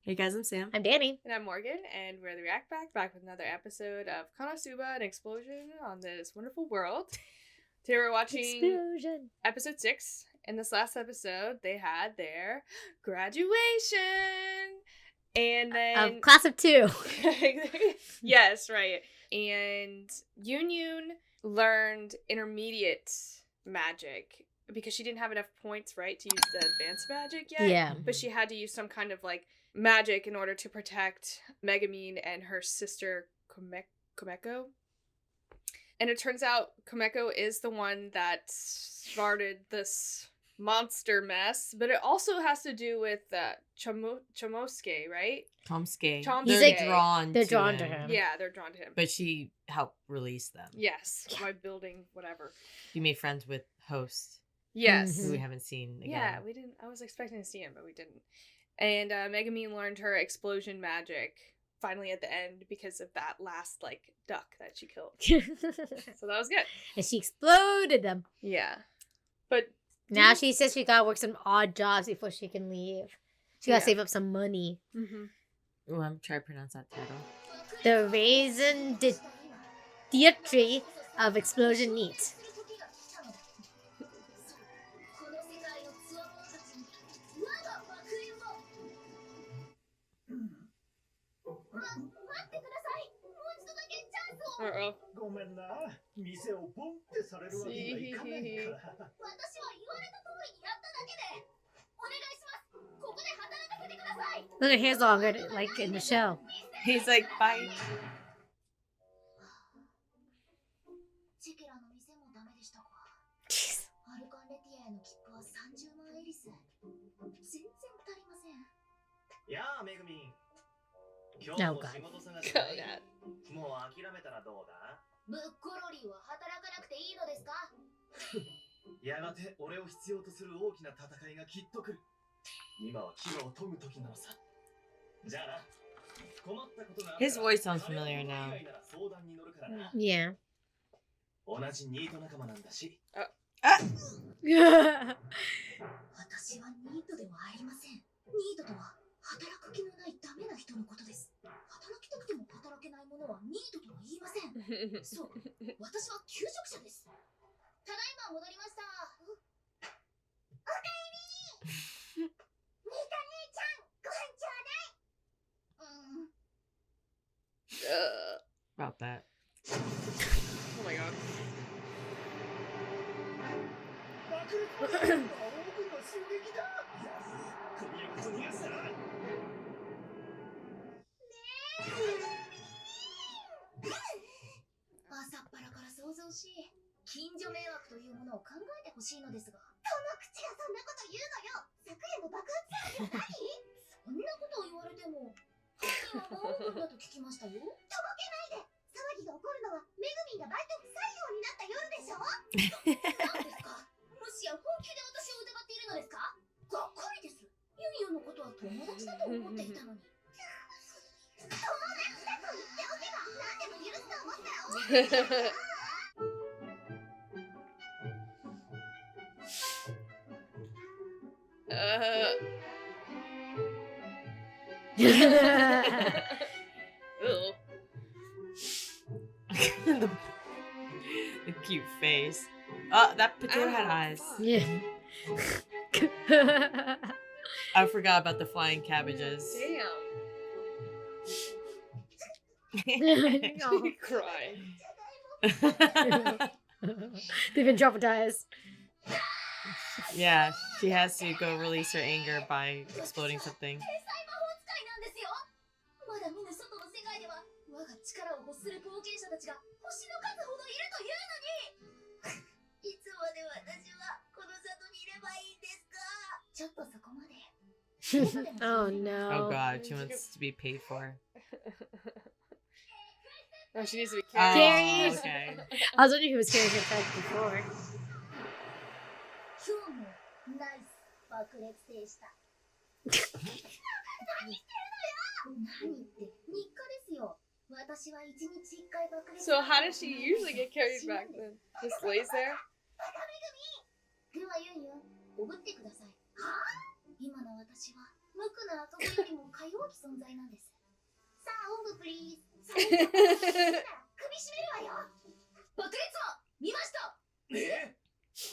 Hey guys, I'm Sam. I'm Dani. And I'm Morgan, and we're the Reactor, back with another episode of KonoSuba, an explosion on this wonderful world. Today we're watching episode 6. In this last episode, they had their graduation. And then... class of 2. Yes, right. And Yun learned intermediate magic because she didn't have enough points, right, to use the advanced magic yet. Yeah. But she had to use some kind of, like, magic in order to protect Megumin and her sister Komeko. And it turns out Komeko is the one that started this monster mess, but it also has to do with Chomosuke, right? Chomsky. They're drawn to him. Yeah, they're drawn to him. But she helped release them. Yes, by building whatever. You made friends with Host. Yes. Who we haven't seen again. Yeah, we didn't. I was expecting to see him, but we didn't. And Megumin learned her explosion magic finally at the end because of that last, like, duck that she killed. So that was good. And she exploded them. Yeah. But now she says she gotta work some odd jobs before she can leave. She gotta save up some money. Mm-hmm. Oh, I'm trying to pronounce that title. The Raison Theatre of Explosion NEET. Uh-oh. Look, her hair's longer, like in the show. He's like, bye. Jeez. Oh, God. His voice sounds familiar now. Yeah. About that. Oh my god. the cute face. Oh, that potato had eyes. Yeah. I forgot about the flying cabbages. Damn. Oh. Cry. They've been traumatized. Yeah, she has to go release her anger by exploding something. Oh no. Oh god, she wants to be paid for. Oh, she needs to be carried. Oh, okay. I was wondering who was carrying her bag before. So how does she usually get carried back then? Just lays there? 無垢な遊びよりもか弱き存在なんです。さあ、おんぶプリーズ。首絞めるわよ。爆裂魔見ました。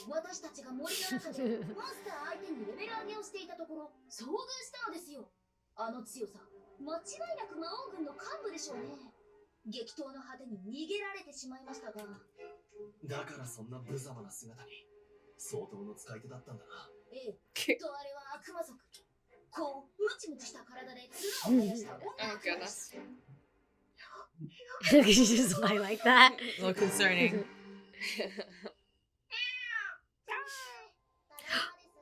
私たちが森の中でモンスター相手にレベル上げをしていたところ遭遇したのですよ。あの強さ、間違いなく魔王軍の幹部でしょうね。激闘の果てに逃げられてしまいましたが。だからそんな無様な姿に相当の使い手だったんだな。ええ、とあれは悪魔族。こうムチムチした体で角を生やした女 Oh の子で goodness. す。She's just like that. A little concerning.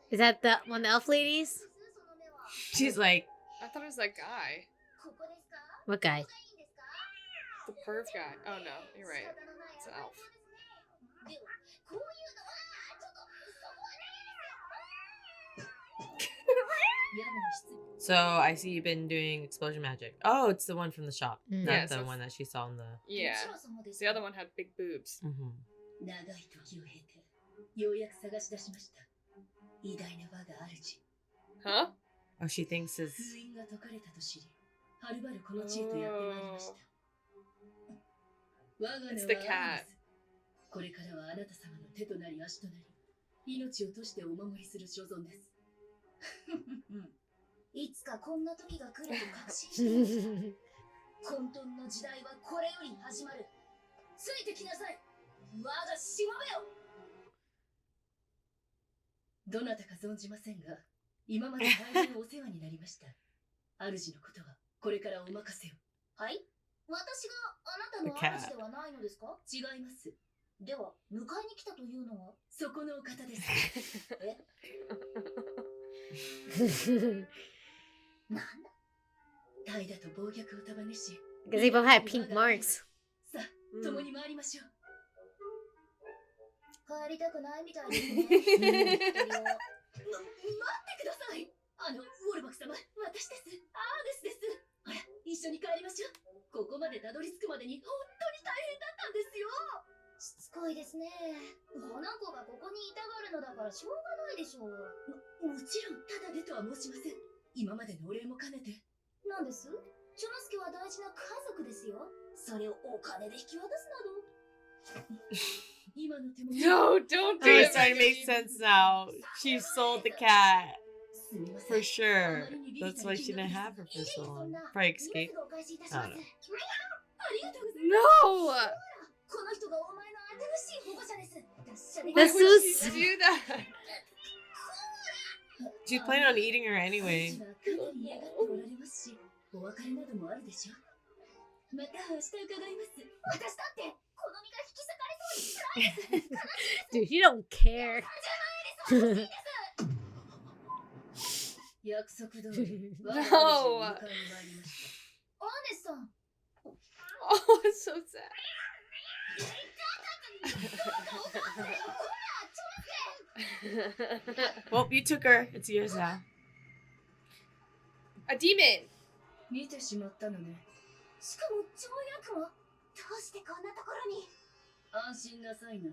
Is that the one of the elf ladies? She's like, I thought it was that guy. What guy? The perv guy. Oh no, you're right. It's an elf. so I see you've been doing explosion magic. Oh, it's the one from the shop, Mm. not Yeah, the so one that she saw in the. Yeah. The other one had big boobs. Mhm. 長い時を経てようやく探し出しました。偉大な我が主。 Huh? Oh, she thinks his. 封印が解かれたと知り、はるばるこの地へとやってまいりました。我が名は It's the アー cat. ネス。これからはあなた様の手となり足となり、命を賭してお守りする所存です。いつかこんな時が来ると確信していました。混沌の時代はこれより始まる。ついてきなさい。我がしもべよ。どなたか存じませんが、今まで大変お世話になりました。主のことはこれからお任せを。はい。私があなたの主ではないのですか？違います。では、迎えに来たというのは？そこのお方です。え？なんだ？怠惰と暴虐を束ねし、 Because they both had pink marks. さあ、共に参りましょう。帰りたくないみたいですね。待ってください。ウォルバク様、私です。アーネスです。ほら、一緒に帰りましょう。ここまでたどり着くまでに本当に大変だったんですよ。しつこいですね。この子がここにいたがるのだからしょうがないでしょう。もちろん、ただでとは申しません。今までのお礼も兼ねて。なんです？チョノスケは大事な家族ですよ。それをお金で引き渡すなど。今の手も No, don't do Oh, it. it's starting to make sense now. She sold the cat すみません。 for sure. That's why she didn't have her for so long. Probably escaped. 今すぐお返しいたしあらます。ありがとうございます。 No! この人がお前の新しい保護者です。達者で Why That's would so she do that? She's planning on eating her anyway. 主はかなり嫌がっておられますし、お別れなどもあるでしょう。また明日伺います。私だってこの身が引き裂かれそうに辛いです。 Dude, you don't care. 約束通り、我 No が主を迎えに参りました。アーネスさん。 Oh, it's so sad. Well, you took her. It's yours now. A demon! 見てしまったのね。しかも跳躍魔。どうしてこんなところに？安心なさいな。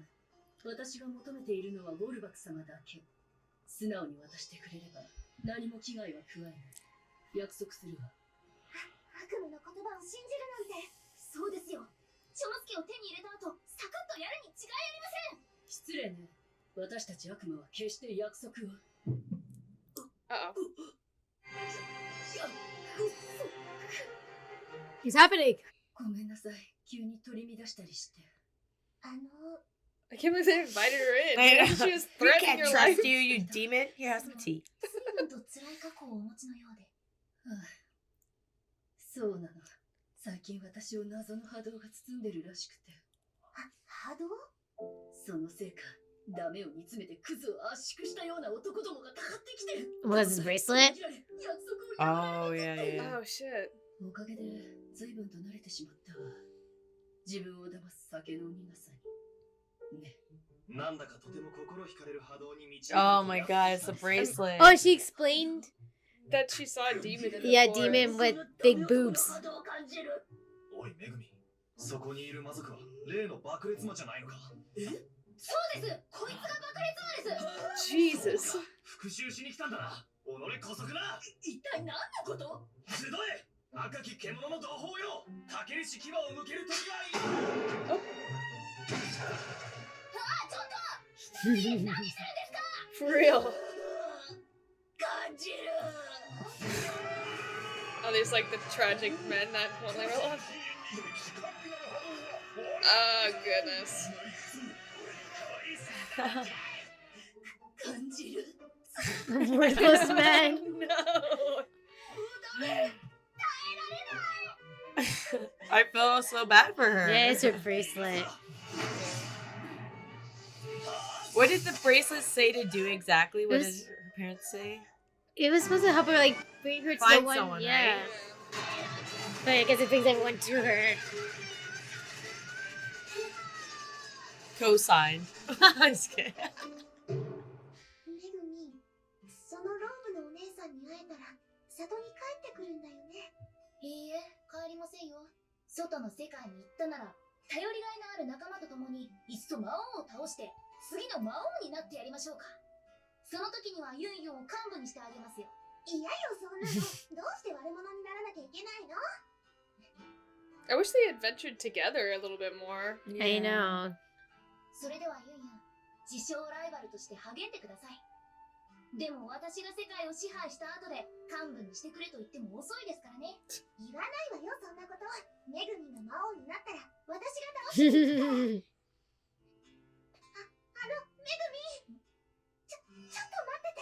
私が求めているのはウォルバク様だけ。素直に渡してくれれば何も危害は加えない。約束するわ。悪夢の言葉を信じるなんて。そうですよ。チョノスケを手に入れた後、サクッとやるに違いありません。失礼ね。私たち悪魔は決して約束を。 Uh-oh. What's happening? ごめんなさい。急に取り乱したりして。I can't believe they invited her in. I know. She was We threatening can't her life. trust you, you demon. Here, have some tea. 随分と辛い過去をお持ちのようで。そうなの。最近私を謎の波動が包んでるらしくて。波動？そのせいか、ダメを煮詰めてクズを圧縮したような男どもがかかってきて。 Was his bracelet? 約束を Oh, yeah, yeah. Oh, shit. おかげで随分と慣れてしまったわ。自分を騙す酒の苦さに。ね。なんだかとても心惹かれる波動に満ち Oh my god, it's a bracelet. Oh, she explained. That she saw a demon in the Yeah, forest. demon with big boobs. おい、めぐみ。そこにいる魔族は例の爆裂魔じゃないのか。そうです。こいつが爆裂魔です。 Jesus. 復讐しに来たんだな。己こそくな。一体何のこと？集え、赤き獣の同胞よ。たけりし牙を向ける時はいい。ちょっと何するんですか？ For real. 感じる。 Oh, there's like the tragic men that won't leave her alone. Oh, goodness. 感じる。 Worthless man. No. ダメ。 I feel so bad for her. Yeah, it's her bracelet. What did the bracelet say to do exactly? What It did was- her parents say? It was supposed to help her like bring her to Find the one. someone, yeah. right? But I guess it brings everyone to her. Co-signed. I'm just kidding. めぐみ、そのローブのお姉さんに会えたら里に帰ってくるんだよね。いいえ、帰りませんよ。外の世界に行ったなら、頼りがいのある仲間と共に、いっそ魔王を倒して、次の魔王になってやりましょうか。その時にはユンユンを幹部にしてあげますよ。いやよ、そんなの。どうして悪者にならなきゃいけないの？ I wish they adventured together a little bit more. I know. それではユンユン、自称ライバルとして励んでください。でも私が世界を支配した後で幹部にしてくれと言っても遅いですからね。言わないわよ、そんなこと。めぐみが魔王になったら私が倒してくるから。めぐみ。ちょっと待ってて。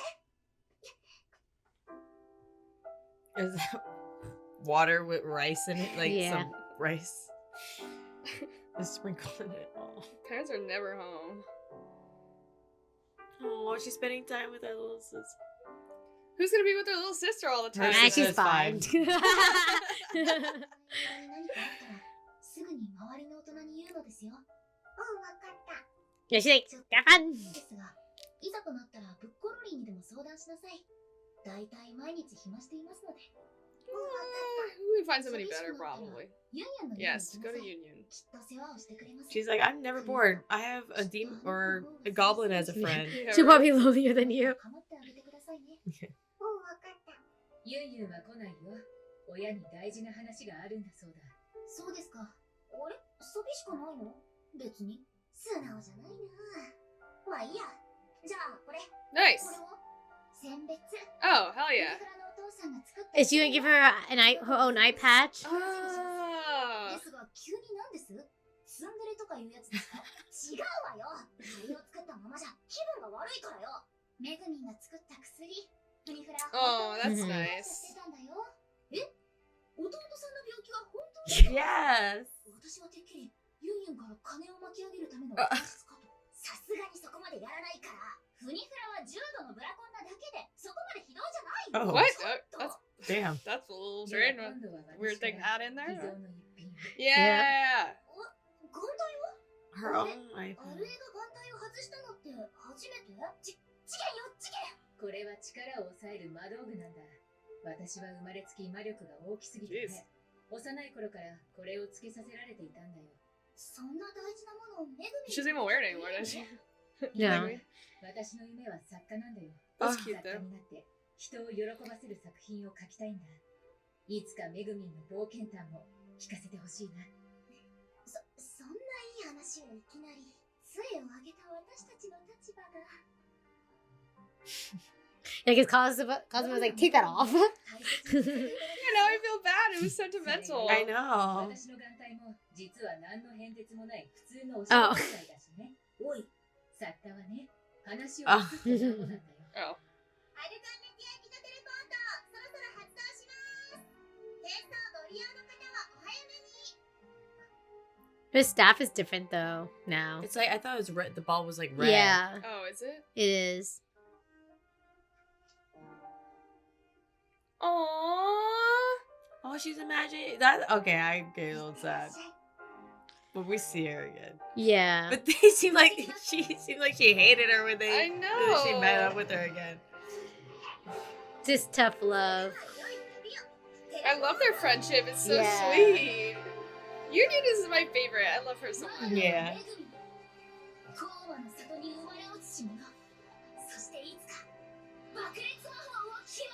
Is that water with rice in it? Like Yeah. some rice. Just sprinkled in it all. Parents are never home. Oh, she's spending time with her little sister. Who's gonna be with their little sister all the time? Her Nah, she's sister's fine. fine. 何かあったらすぐに周りの大人に言うのですよ。うん、わかった。 Yeah, she's like, ちょっと have fun. ですが、いざとなったらブッコロリーにでも相談しなさい。だいたい毎日暇していますので。 We find somebody better, probably. ユンユンの家に Yes, 行き go な to さい。 Union. きっと世話をしてくれます。 She's like, I'm never bored. I have a demon or a goblin as a friend. Yeah, She's right. probably lonelier than you. 構ってあげてくださいね。うん、わかった。ユンユンは来ないよ。親に大事な話があるんだそうだ。そうですか。あれ、サビしかないの？別に。素直じゃないな。まあいいや。じゃあ、これ。 Nice. これを選別。 Oh, hell イン yeah. フラのお父さんが作った。 Is she gonna give her her own eye patch? Ah. ですが、急になんです？ツンデレとかいうやつですか？違うわよ。あれを作ったままじゃ気分が悪いからよ。めぐみんが作った薬。プリフラ。 Oh, that's Mhm. nice. してたんだよ。弟さんの病気は本当に？ Yes. 私はてっきりユンユンから金を巻き上げるための演出かと。さすがにそこまでやらないから。フニフラは重度のブラコンなだけで、そこまでひどいじゃない Oh. よ。 What? ちょっと Damn. That's a little strange. Weird thing to add in there. 秘蔵の一品。 Yeah. 眼帯 Her own eye アルエが眼帯を外したのって初めて？事件よ、事件。これは力を抑える魔道具なんだ。私は生まれつき魔力が大きすぎてね。幼い頃からこれをつけさせられていたんだよ。そんな大事なものをめぐみ。 She doesn't even wear it anymore, does she? Yeah. Like me? 私の夢は作家なんだよ。 That's 作 cute 家 though. になって人を喜ばせる作品を書きたいんだ。いつかめぐみんの冒険談も聞かせてほしいな。そんないい話をいきなり。杖をあげた私たちの立場が。 Yeah, because Cosmo was like, take that off. 大切にさせていただき Yeah, now I feel bad. It was sentimental. I know. 私の眼帯も実は何の変哲もない普通のお仕事みたいだしね。おい、作家はね、話を作ったものなんだよ。 Oh. アルカンメディアギタテレポート、そろそろ発動します。テストをご利用の方はお早めに。 Her staff is different though now. It's like I thought it was red. The ball was like red. Yeah, Oh, is it? it is. Aww. Oh, she's imagining that. Okay, I get a little sad. But we see her again. Yeah. But they seem like she hated her when I she met know. up with her again. Just tough love. I love their friendship. It's so Yeah. sweet. Union is my favorite. I love her so much. Yeah. コーマの里に生まれ落ちし者。そしていつか爆裂魔法を決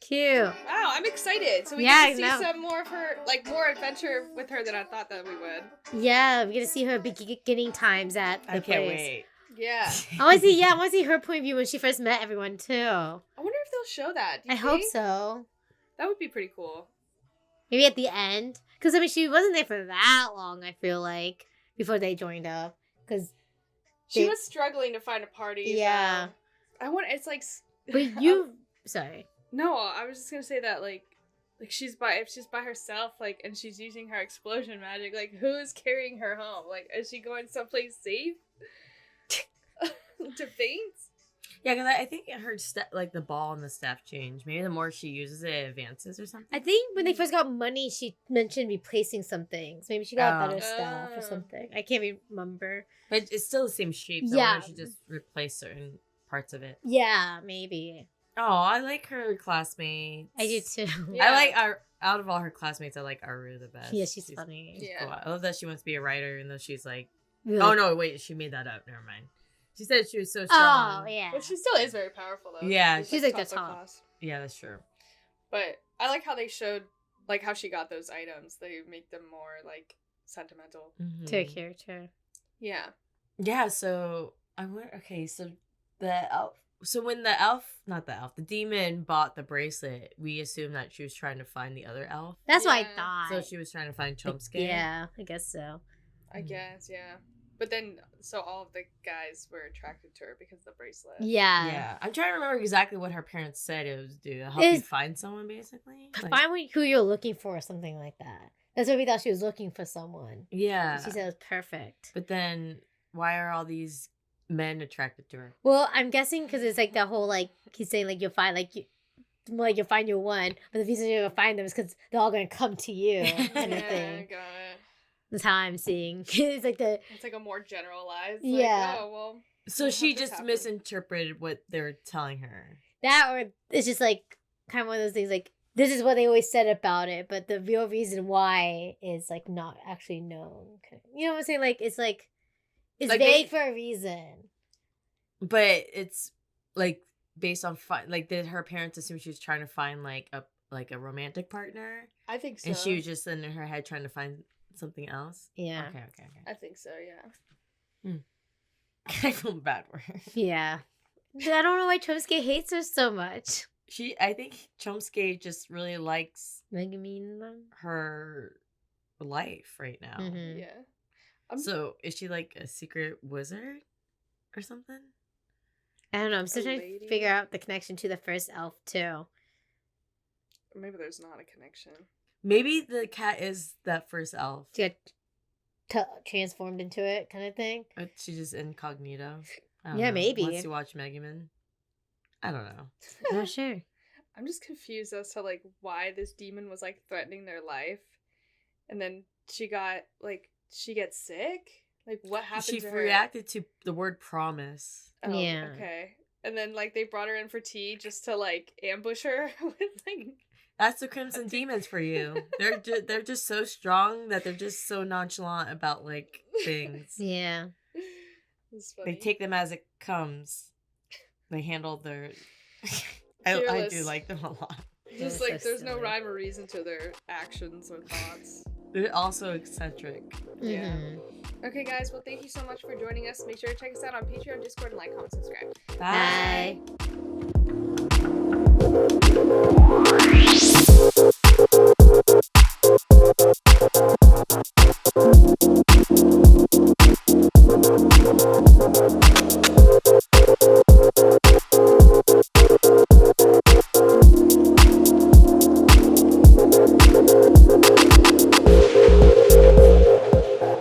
Cute. Wow, I'm excited. So we Yeah, get to see no. some more of her, like more adventure with her than I thought that we would. Yeah, we get to see her beginning times at the I can't place. wait. Yeah. I want to see. Yeah, I want to see her point of view when she first met everyone too. I wonder if they'll show that. Do you I hope think? so. That would be pretty cool. Maybe at the end, because I mean, she wasn't there for that long. I feel like before they joined up, because She was struggling to find a party. Yeah. though. I want. It's like. but you. Sorry. No, I was just gonna say that like if she's by herself, like, and she's using her explosion magic, like, who's carrying her home? Like, is she going someplace safe to faint? Yeah, because I think her like the ball and the staff change. Maybe the more she uses it, it advances or something. I think when they first got money, she mentioned replacing some things. Maybe she got better stuff or Oh. something. I can't remember. But it's still the same shape. So Yeah. yeah, she just replace certain parts of it. Yeah, maybe. Oh, I like her classmates. I do too. Yeah. I like out of all her classmates, I like Aru the best. Yeah, she's funny. Yeah. Cool. I love that she wants to be a writer, even though she's like, Really. oh no, wait, she made that up. Never mind. She said she was so strong. Oh, yeah. But she still is very powerful though. Yeah, she's like the of top. class. Yeah, that's true. But I like how they showed like how she got those items. They make them more like sentimental. Mhm. To a character. Yeah. Yeah, so I went. Okay, so the elf. So when the demon bought the bracelet, we assumed that she was trying to find the other elf. That's what I Yeah. thought. So she was trying to find Like, Chomsky. yeah, I guess so. I guess, yeah. But then so all of the guys were attracted to her because of the bracelet. Yeah. Yeah, I'm trying to remember exactly what her parents said it was to help you Is- find someone, basically. Like, Find who you're looking for or something like that. That's what we thought she was looking for someone. yeah, She said it was perfect. but then why are all these men attracted to her? Well, I'm guessing because it's like the whole like he's saying like you'll find you'll find your one, but the reason you're gonna find them is because they're all gonna come to you kind of Yeah, thing. got it. That's how I'm seeing. It's like the It's like a more generalized. Yeah. Like, oh well. So Well, she how this just happened? misinterpreted what they were telling her. that, or it's just like kind of one of those things like this is what they always said about it, but the real reason why is like not actually known. You know what I'm saying? Like it's Like, vague for a reason. But it's like based on like did her parents assume she was trying to find like a romantic partner, I think so. and she was just in her head trying to find something else? Yeah. Okay. I think so, yeah. I feel bad for her. Yeah. But I don't know why Chomsky hates her so much. I think Chomsky just really likes Like, I mean, her life right now. mhm. Yeah. So is she like a secret wizard or something? I don't know. I'm still A trying lady? to figure out the connection to the first elf too. Maybe there's not a connection. Maybe the cat is that first elf. She got transformed into it, kind of thing. But she's just incognito. I don't Yeah, know. maybe. Wants to watch Megaman. I don't know. Not sure. I'm just confused as to like why this demon was like threatening their life, and then she gets sick. Like what happened She to her? reacted to the word promise. Oh, Yeah. Okay. And then like they brought her in for tea just to like ambush her with like. That's the Crimson Demons for you. They're just so strong that they're just so nonchalant about like things. Yeah. It's funny. They take them as it comes. They handle their. I do Fearless. like them a lot. Just They're like so there's no silly. rhyme or reason to their actions or thoughts. They're also eccentric. Yeah. Mhm. Okay, guys. Well, thank you so much for joining us. Make sure to check us out on Patreon, Discord, and like, comment, subscribe. Bye. Bye.